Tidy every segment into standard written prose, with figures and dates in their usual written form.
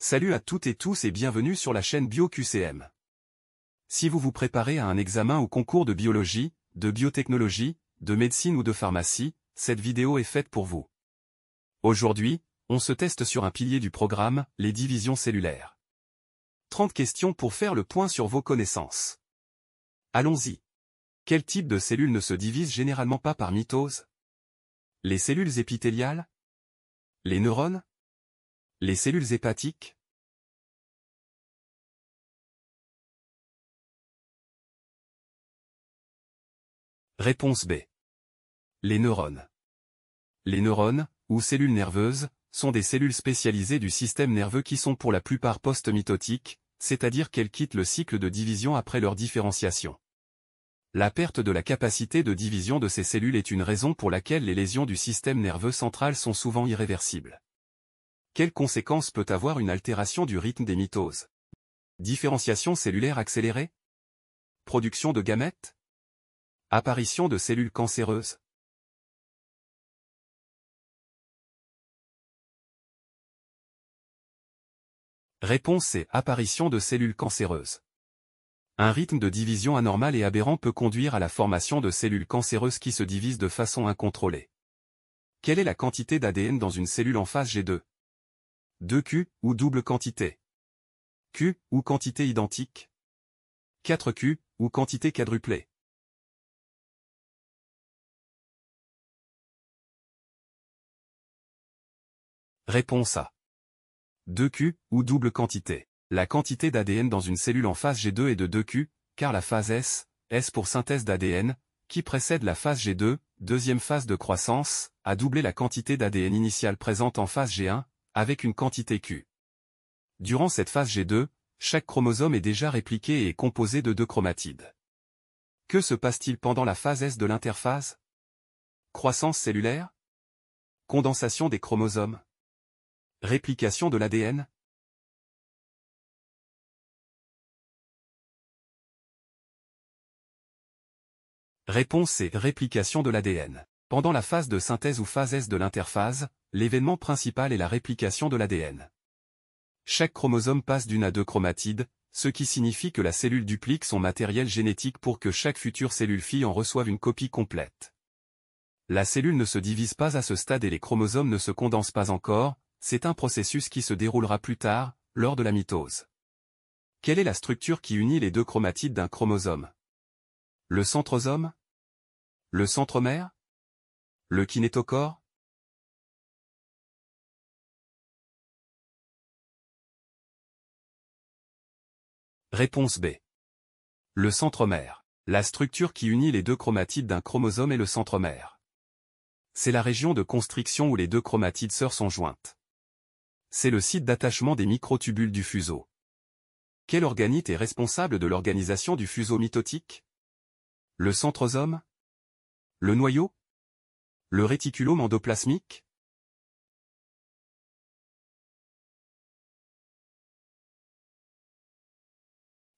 Salut à toutes et tous et bienvenue sur la chaîne BioQCM. Si vous vous préparez à un examen ou concours de biologie, de biotechnologie, de médecine ou de pharmacie, cette vidéo est faite pour vous. Aujourd'hui, on se teste sur un pilier du programme, les divisions cellulaires. 30 questions pour faire le point sur vos connaissances. Allons-y. Quel type de cellules ne se divise généralement pas par mitose? Les cellules épithéliales? Les neurones? Les cellules hépatiques? Réponse B. Les neurones. Les neurones, ou cellules nerveuses, sont des cellules spécialisées du système nerveux qui sont pour la plupart post-mitotiques, c'est-à-dire qu'elles quittent le cycle de division après leur différenciation. La perte de la capacité de division de ces cellules est une raison pour laquelle les lésions du système nerveux central sont souvent irréversibles. Quelles conséquences peut avoir une altération du rythme des mitoses? Différenciation cellulaire accélérée? Production de gamètes? Apparition de cellules cancéreuses? Réponse C. Apparition de cellules cancéreuses. Un rythme de division anormal et aberrant peut conduire à la formation de cellules cancéreuses qui se divisent de façon incontrôlée. Quelle est la quantité d'ADN dans une cellule en phase G2? 2Q, ou double quantité? Q, ou quantité identique? 4Q, ou quantité quadruplée? Réponse A. 2Q, ou double quantité. La quantité d'ADN dans une cellule en phase G2 est de 2Q, car la phase S pour synthèse d'ADN, qui précède la phase G2, deuxième phase de croissance, a doublé la quantité d'ADN initiale présente en phase G1, avec une quantité Q. Durant cette phase G2, chaque chromosome est déjà répliqué et est composé de 2 chromatides. Que se passe-t-il pendant la phase S de l'interphase? Croissance cellulaire? Condensation des chromosomes? Réplication de l'ADN? Réponse C. Réplication de l'ADN. Pendant la phase de synthèse ou phase S de l'interphase, l'événement principal est la réplication de l'ADN. Chaque chromosome passe d'une à 2 chromatides, ce qui signifie que la cellule duplique son matériel génétique pour que chaque future cellule fille en reçoive une copie complète. La cellule ne se divise pas à ce stade et les chromosomes ne se condensent pas encore, c'est un processus qui se déroulera plus tard, lors de la mitose. Quelle est la structure qui unit les 2 chromatides d'un chromosome? Le centrosome? Le centromère? Le kinétochore? Réponse B. Le centromère. La structure qui unit les 2 chromatides d'un chromosome est le centromère. C'est la région de constriction où les 2 chromatides sœurs sont jointes. C'est le site d'attachement des microtubules du fuseau. Quel organite est responsable de l'organisation du fuseau mitotique? Le centrosome? Le noyau? Le réticulome endoplasmique?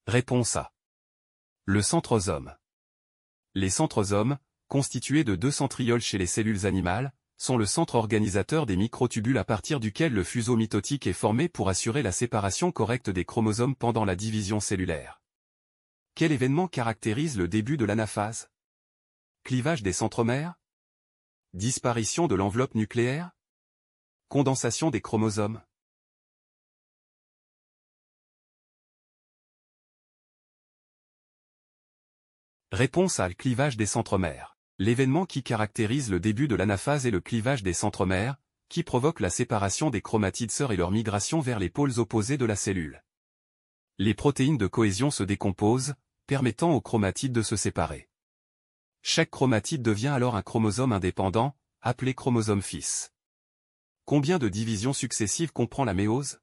Réponse A. Le centrosome. Les centrosomes, constitués de 2 centrioles chez les cellules animales, sont le centre organisateur des microtubules à partir duquel le fuseau mitotique est formé pour assurer la séparation correcte des chromosomes pendant la division cellulaire. Quel événement caractérise le début de l'anaphase? Clivage des centromères? Disparition de l'enveloppe nucléaire? Condensation des chromosomes? Réponse A. Le clivage des centromères. L'événement qui caractérise le début de l'anaphase est le clivage des centromères, qui provoque la séparation des chromatides sœurs et leur migration vers les pôles opposés de la cellule. Les protéines de cohésion se décomposent, permettant aux chromatides de se séparer. Chaque chromatide devient alors un chromosome indépendant, appelé chromosome fils. Combien de divisions successives comprend la méose?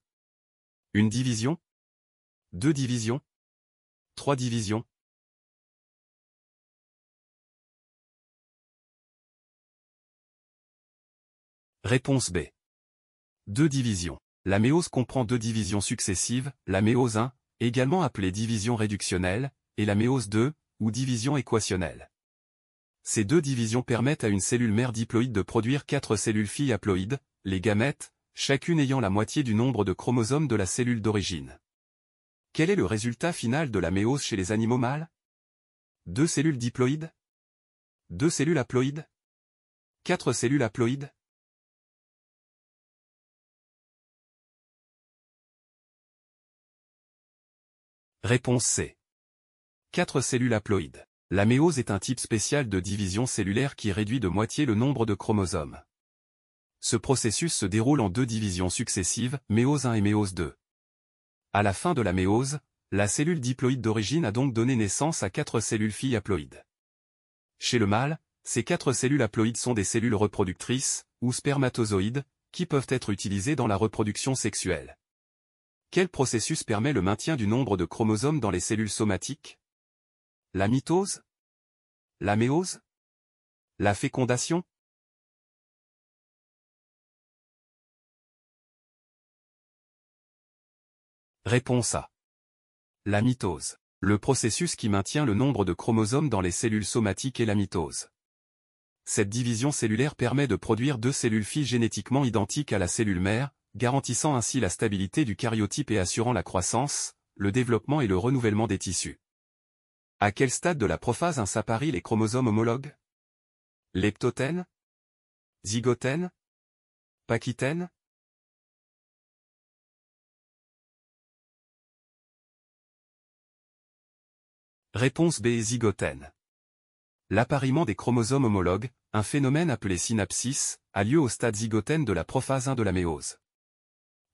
Une division? 2 divisions? 3 divisions? Réponse B. 2 divisions. La méose comprend 2 divisions successives, la méose 1, également appelée division réductionnelle, et la méose 2, ou division équationnelle. Ces 2 divisions permettent à une cellule mère diploïde de produire 4 cellules filles haploïdes, les gamètes, chacune ayant la moitié du nombre de chromosomes de la cellule d'origine. Quel est le résultat final de la méose chez les animaux mâles? 2 cellules diploïdes? 2 cellules haploïdes? 4 cellules haploïdes? Réponse C. 4 cellules haploïdes. La méose est un type spécial de division cellulaire qui réduit de moitié le nombre de chromosomes. Ce processus se déroule en 2 divisions successives, méose 1 et méose 2. À la fin de la méose, la cellule diploïde d'origine a donc donné naissance à 4 cellules filles haploïdes. Chez le mâle, ces 4 cellules haploïdes sont des cellules reproductrices, ou spermatozoïdes, qui peuvent être utilisées dans la reproduction sexuelle. Quel processus permet le maintien du nombre de chromosomes dans les cellules somatiques? La mitose? La méose? La fécondation? Réponse A. La mitose. Le processus qui maintient le nombre de chromosomes dans les cellules somatiques est la mitose. Cette division cellulaire permet de produire 2 cellules filles génétiquement identiques à la cellule mère, garantissant ainsi la stabilité du karyotype et assurant la croissance, le développement et le renouvellement des tissus. À quel stade de la prophase s'apparient les chromosomes homologues? Leptotène? Zygotène? Pachystène? Réponse B. Zygotène. L'appariement des chromosomes homologues, un phénomène appelé synapsis, a lieu au stade zygotène de la prophase 1 de la méose.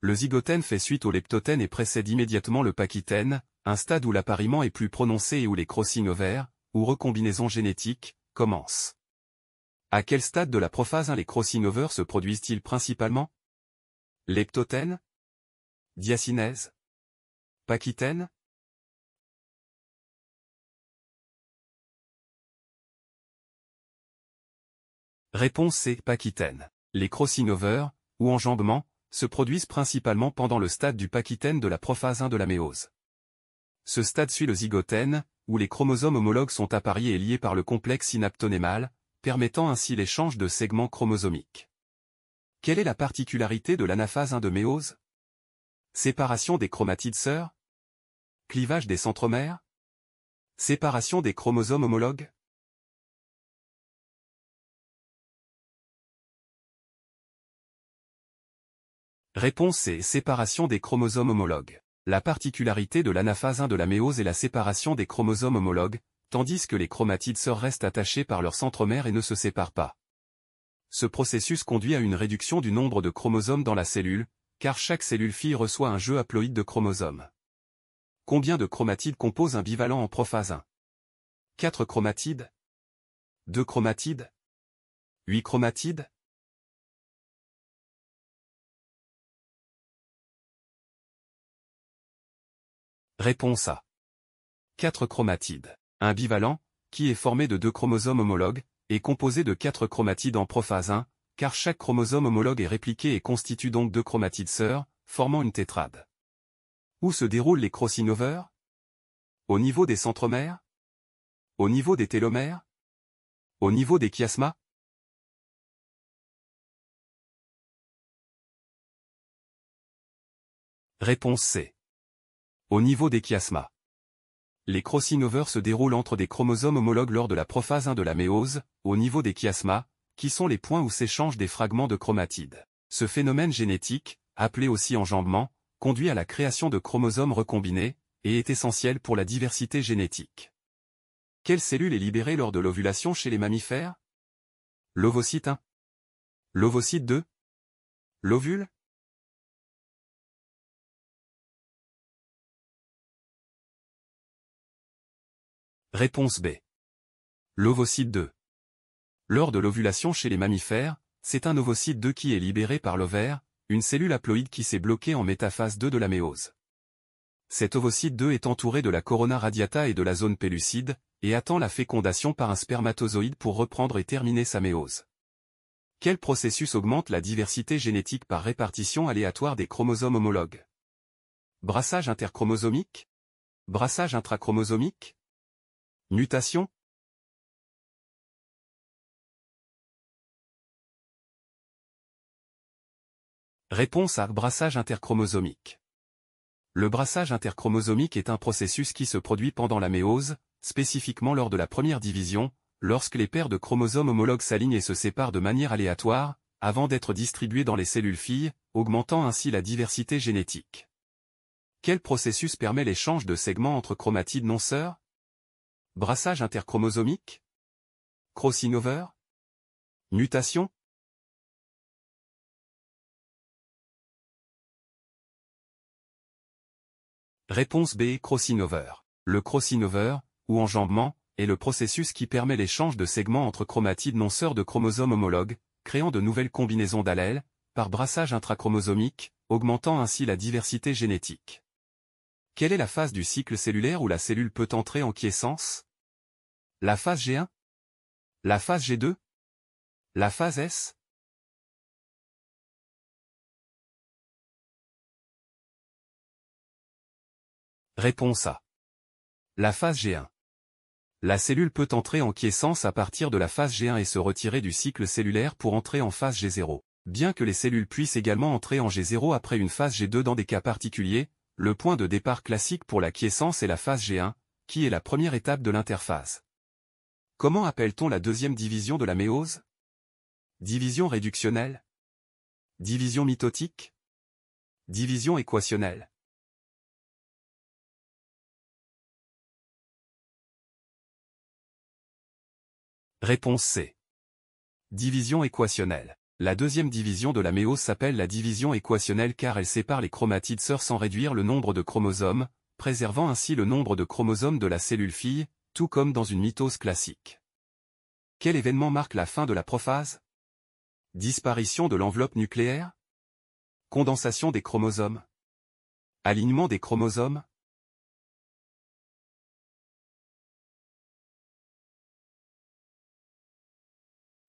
Le zygotène fait suite au leptotène et précède immédiatement le pachystène, un stade où l'appariement est plus prononcé et où les crossings ovaires, ou recombinaisons génétiques, commencent. À quel stade de la prophase 1 les crossing overs se produisent-ils principalement? Leptotène? Diacinèse? Pachystène? Réponse C. Pachystène. Les crossing overs, ou enjambements, se produisent principalement pendant le stade du pachystène de la prophase 1 de la méose. Ce stade suit le zygotène, où les chromosomes homologues sont appariés et liés par le complexe synaptonémal, permettant ainsi l'échange de segments chromosomiques. Quelle est la particularité de l'anaphase 1 de méose? Séparation des chromatides sœurs? Clivage des centromères? Séparation des chromosomes homologues? Réponse C. Séparation des chromosomes homologues. La particularité de l'anaphase 1 de la méose est la séparation des chromosomes homologues, tandis que les chromatides sœurs restent attachées par leur centromère et ne se séparent pas. Ce processus conduit à une réduction du nombre de chromosomes dans la cellule, car chaque cellule fille reçoit un jeu haploïde de chromosomes. Combien de chromatides composent un bivalent en prophase 1? 4 chromatides? 2 chromatides? 8 chromatides? Réponse A. 4 chromatides. Un bivalent, qui est formé de 2 chromosomes homologues, est composé de 4 chromatides en prophase 1, car chaque chromosome homologue est répliqué et constitue donc 2 chromatides sœurs, formant une tétrade. Où se déroulent les crossing overs? Au niveau des centromères? Au niveau des télomères? Au niveau des chiasmas? Réponse C. Au niveau des chiasmas. Les crossing overs se déroulent entre des chromosomes homologues lors de la prophase 1 de la méose, au niveau des chiasmas, qui sont les points où s'échangent des fragments de chromatides. Ce phénomène génétique, appelé aussi enjambement, conduit à la création de chromosomes recombinés, et est essentiel pour la diversité génétique. Quelle cellule est libérée lors de l'ovulation chez les mammifères? L'ovocyte 1. L'ovocyte 2. L'ovule? Réponse B. L'ovocyte 2. Lors de l'ovulation chez les mammifères, c'est un ovocyte 2 qui est libéré par l'ovaire, une cellule haploïde qui s'est bloquée en métaphase 2 de la méose. Cet ovocyte 2 est entouré de la corona radiata et de la zone pellucide, et attend la fécondation par un spermatozoïde pour reprendre et terminer sa méose. Quel processus augmente la diversité génétique par répartition aléatoire des chromosomes homologues? Brassage interchromosomique? Brassage intrachromosomique? Mutation? Réponse A. Brassage interchromosomique. Le brassage interchromosomique est un processus qui se produit pendant la méose, spécifiquement lors de la première division, lorsque les paires de chromosomes homologues s'alignent et se séparent de manière aléatoire, avant d'être distribués dans les cellules filles, augmentant ainsi la diversité génétique. Quel processus permet l'échange de segments entre chromatides non sœurs? Brassage interchromosomique? Crossing over? Mutation? Réponse B. Crossing over. Le crossing over, ou enjambement, est le processus qui permet l'échange de segments entre chromatides non sœurs de chromosomes homologues, créant de nouvelles combinaisons d'allèles, par brassage intrachromosomique, augmentant ainsi la diversité génétique. Quelle est la phase du cycle cellulaire où la cellule peut entrer en quiescence? La phase G1? La phase G2? La phase S? Réponse A. La phase G1. La cellule peut entrer en quiescence à partir de la phase G1 et se retirer du cycle cellulaire pour entrer en phase G0. Bien que les cellules puissent également entrer en G0 après une phase G2 dans des cas particuliers, le point de départ classique pour la quiescence est la phase G1, qui est la première étape de l'interphase. Comment appelle-t-on la deuxième division de la méose? Division réductionnelle? Division mitotique? Division équationnelle? Réponse C. Division équationnelle. La deuxième division de la méose s'appelle la division équationnelle car elle sépare les chromatides sœurs sans réduire le nombre de chromosomes, préservant ainsi le nombre de chromosomes de la cellule fille, tout comme dans une mitose classique. Quel événement marque la fin de la prophase? Disparition de l'enveloppe nucléaire? Condensation des chromosomes? Alignement des chromosomes?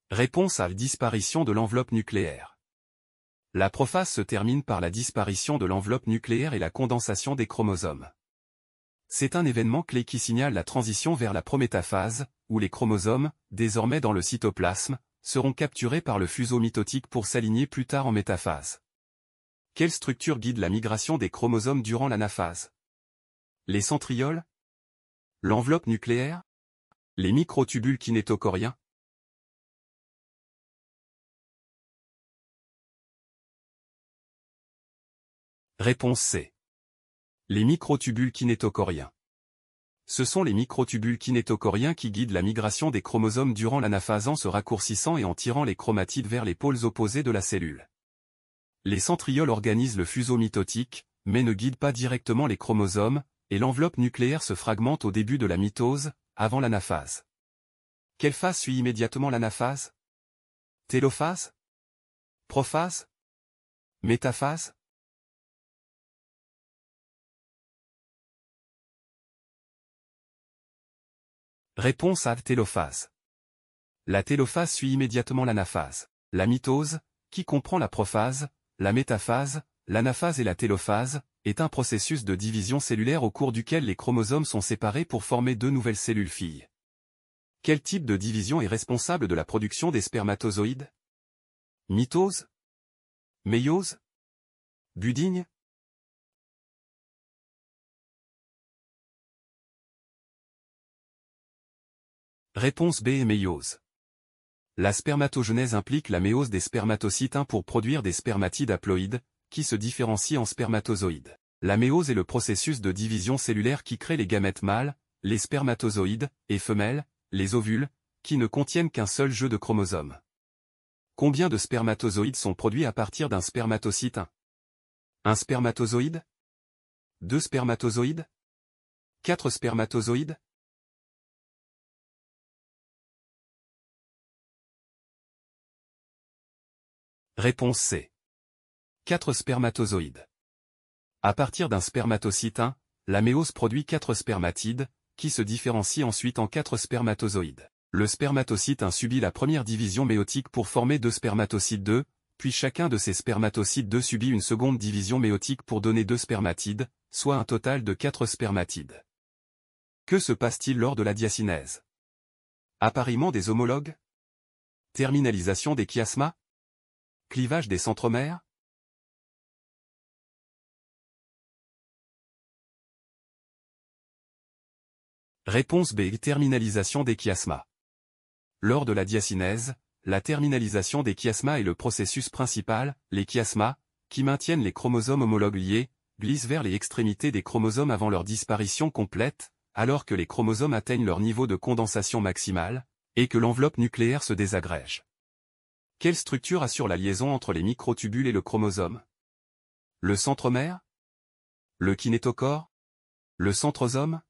Réponse A. Disparition de l'enveloppe nucléaire. La prophase se termine par la disparition de l'enveloppe nucléaire et la condensation des chromosomes. C'est un événement clé qui signale la transition vers la prométaphase, où les chromosomes, désormais dans le cytoplasme, seront capturés par le fuseau mitotique pour s'aligner plus tard en métaphase. Quelle structure guide la migration des chromosomes durant l'anaphase? Les centrioles? L'enveloppe nucléaire? Les microtubules kinétochoriens? Réponse C. Les microtubules kinétochoriens. Ce sont les microtubules kinétochoriens qui guident la migration des chromosomes durant l'anaphase en se raccourcissant et en tirant les chromatides vers les pôles opposés de la cellule. Les centrioles organisent le fuseau mitotique, mais ne guident pas directement les chromosomes, et l'enveloppe nucléaire se fragmente au début de la mitose, avant l'anaphase. Quelle phase suit immédiatement l'anaphase? Télophase? Prophase? Métaphase? Réponse A. Télophase. La télophase suit immédiatement l'anaphase. La mitose, qui comprend la prophase, la métaphase, l'anaphase et la télophase, est un processus de division cellulaire au cours duquel les chromosomes sont séparés pour former deux nouvelles cellules filles. Quel type de division est responsable de la production des spermatozoïdes? Mitose? Méiose? Budding? Réponse B. Méiose. La spermatogenèse implique la méose des spermatocytes pour produire des spermatides haploïdes, qui se différencient en spermatozoïdes. La méose est le processus de division cellulaire qui crée les gamètes mâles, les spermatozoïdes, et femelles, les ovules, qui ne contiennent qu'un seul jeu de chromosomes. Combien de spermatozoïdes sont produits à partir d'un spermatocyte? Un spermatozoïde? 2 spermatozoïdes? 4 spermatozoïdes? Réponse C. 4 spermatozoïdes. À partir d'un spermatocyte, la méose produit 4 spermatides, qui se différencient ensuite en 4 spermatozoïdes. Le spermatocyte subit la première division méiotique pour former 2 spermatocytes 2, puis chacun de ces spermatocytes 2 subit une seconde division méiotique pour donner 2 spermatides, soit un total de 4 spermatides. Que se passe-t-il lors de la diacinèse? Appariement des homologues? Terminalisation des chiasmas? Clivage des centromères? Réponse B. Terminalisation des chiasmas. Lors de la diacinèse, la terminalisation des chiasmas est le processus principal. Les chiasmas, qui maintiennent les chromosomes homologues liés, glissent vers les extrémités des chromosomes avant leur disparition complète, alors que les chromosomes atteignent leur niveau de condensation maximale, et que l'enveloppe nucléaire se désagrège. Quelle structure assure la liaison entre les microtubules et le chromosome? Le centromère? Le kinétochore? Le centrosome?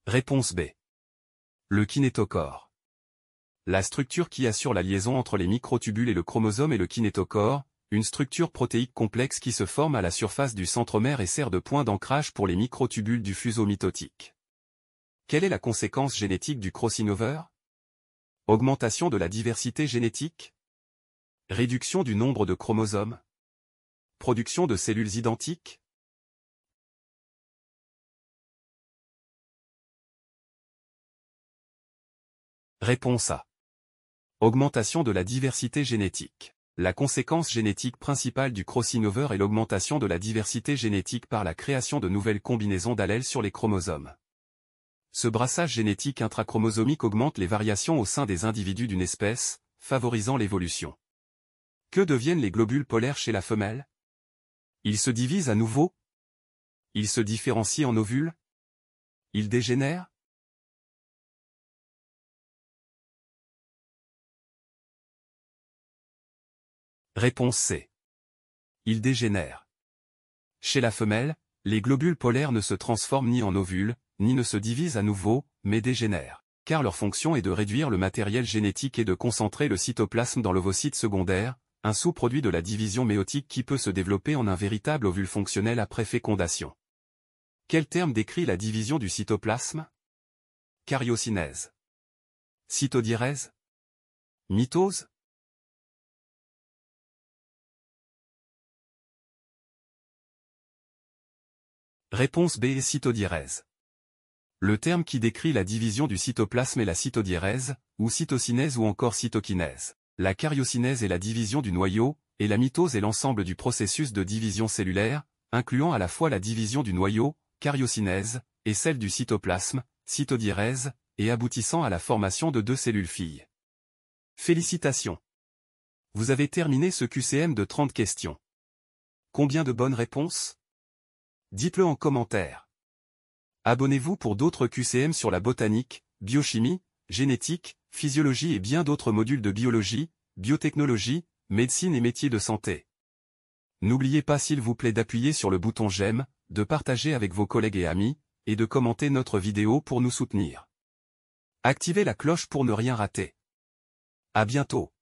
Réponse B. Le kinétochore. La structure qui assure la liaison entre les microtubules et le chromosome est le kinétochore, une structure protéique complexe qui se forme à la surface du centromère et sert de point d'ancrage pour les microtubules du fuseau mitotique. Quelle est la conséquence génétique du crossing over? Augmentation de la diversité génétique? Réduction du nombre de chromosomes? Production de cellules identiques? Réponse A. Augmentation de la diversité génétique. La conséquence génétique principale du crossing over est l'augmentation de la diversité génétique par la création de nouvelles combinaisons d'allèles sur les chromosomes. Ce brassage génétique intrachromosomique augmente les variations au sein des individus d'une espèce, favorisant l'évolution. Que deviennent les globules polaires chez la femelle? Ils se divisent à nouveau? Ils se différencient en ovules? Ils dégénèrent? Réponse C. Ils dégénèrent. Chez la femelle, les globules polaires ne se transforment ni en ovules, ni ne se divisent à nouveau, mais dégénèrent, car leur fonction est de réduire le matériel génétique et de concentrer le cytoplasme dans l'ovocyte secondaire, un sous-produit de la division méiotique qui peut se développer en un véritable ovule fonctionnel après fécondation. Quel terme décrit la division du cytoplasme? Karyocinèse. Cytodiérèse? Mitose? Réponse B. Cytodiérèse. Le terme qui décrit la division du cytoplasme est la cytodiérèse, ou cytocinèse ou encore cytokinèse. La karyocinèse est la division du noyau, et la mitose est l'ensemble du processus de division cellulaire, incluant à la fois la division du noyau, karyocinèse, et celle du cytoplasme, cytodiérèse, et aboutissant à la formation de 2 cellules filles. Félicitations! Vous avez terminé ce QCM de 30 questions. Combien de bonnes réponses? Dites-le en commentaire. Abonnez-vous pour d'autres QCM sur la botanique, biochimie, génétique, physiologie et bien d'autres modules de biologie, biotechnologie, médecine et métiers de santé. N'oubliez pas s'il vous plaît d'appuyer sur le bouton j'aime, de partager avec vos collègues et amis, et de commenter notre vidéo pour nous soutenir. Activez la cloche pour ne rien rater. À bientôt.